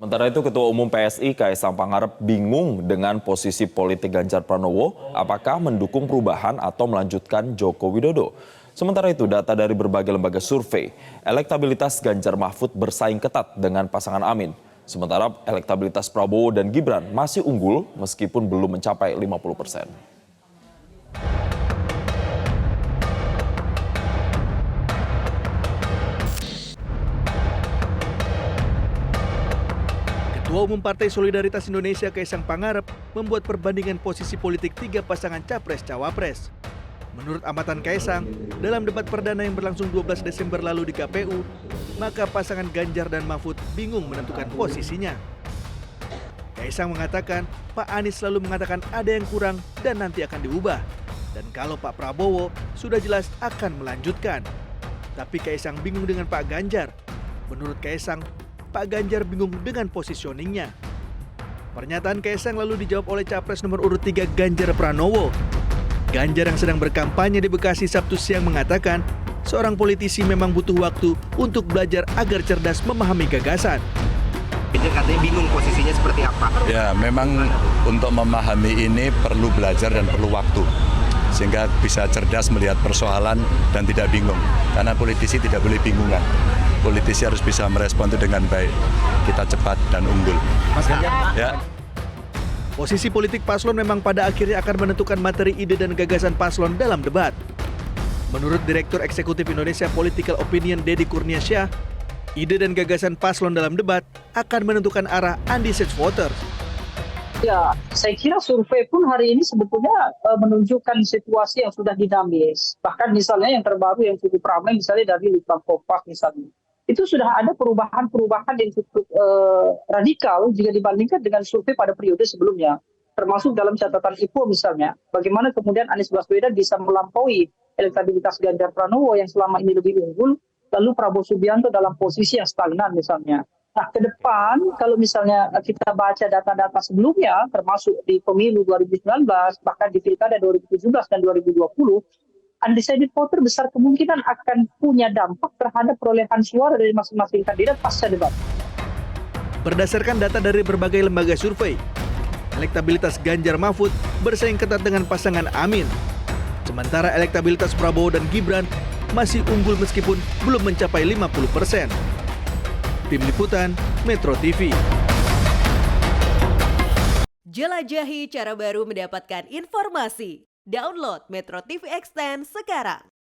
Sementara itu Ketua Umum PSI Kaisang Pangarep bingung dengan posisi politik Ganjar Pranowo, apakah mendukung perubahan atau melanjutkan Joko Widodo. Sementara itu data dari berbagai lembaga survei, elektabilitas Ganjar Mahfud bersaing ketat dengan pasangan Amin. Sementara elektabilitas Prabowo dan Gibran masih unggul meskipun belum mencapai 50%. Ketua Umum Partai Solidaritas Indonesia Kaisang Pangarep membuat perbandingan posisi politik tiga pasangan Capres-Cawapres. Menurut amatan Kaisang, dalam debat perdana yang berlangsung 12 Desember lalu di KPU, maka pasangan Ganjar dan Mahfud bingung menentukan posisinya. Kaisang mengatakan Pak Anies selalu mengatakan ada yang kurang dan nanti akan diubah. Dan kalau Pak Prabowo sudah jelas akan melanjutkan. Tapi Kaisang bingung dengan Pak Ganjar. Menurut Kaisang, Pak Ganjar bingung dengan positioningnya. Pernyataan Kaisang lalu dijawab oleh Capres nomor urut 3 Ganjar Pranowo. Ganjar yang sedang berkampanye di Bekasi Sabtu siang mengatakan, seorang politisi memang butuh waktu untuk belajar agar cerdas memahami gagasan. Dia katanya bingung posisinya seperti apa. Ya, memang untuk memahami ini perlu belajar dan perlu waktu. Sehingga bisa cerdas melihat persoalan dan tidak bingung. Karena politisi tidak boleh bingungan. Politisi harus bisa merespon itu dengan baik. Kita cepat dan unggul. Mas Ganjar, ya. Posisi politik paslon memang pada akhirnya akan menentukan materi ide dan gagasan paslon dalam debat. Menurut Direktur Eksekutif Indonesia Political Opinion Deddy Kurniasyah, ide dan gagasan paslon dalam debat akan menentukan arah undecided voters. Ya, saya kira survei pun hari ini sebetulnya menunjukkan situasi yang sudah dinamis. Bahkan misalnya yang terbaru yang cukup ramai misalnya dari Litbang Kompas misalnya. Itu sudah ada perubahan-perubahan yang cukup radikal jika dibandingkan dengan survei pada periode sebelumnya. Termasuk dalam catatan IPO misalnya. Bagaimana kemudian Anies Baswedan bisa melampaui elektabilitas Ganjar Pranowo yang selama ini lebih unggul. Lalu Prabowo Subianto dalam posisi yang stagnan misalnya. Nah, ke depan kalau misalnya kita baca data-data sebelumnya, termasuk di pemilu 2019, bahkan di pilkada 2017 dan 2020, undecided voter besar kemungkinan akan punya dampak terhadap perolehan suara dari masing-masing kandidat pasca debat. Berdasarkan data dari berbagai lembaga survei, elektabilitas Ganjar Mahfud bersaing ketat dengan pasangan Amin. Sementara elektabilitas Prabowo dan Gibran masih unggul meskipun belum mencapai 50%. Tim Liputan, Metro TV. Jelajahi cara baru mendapatkan informasi. Download Metro TV Extend sekarang.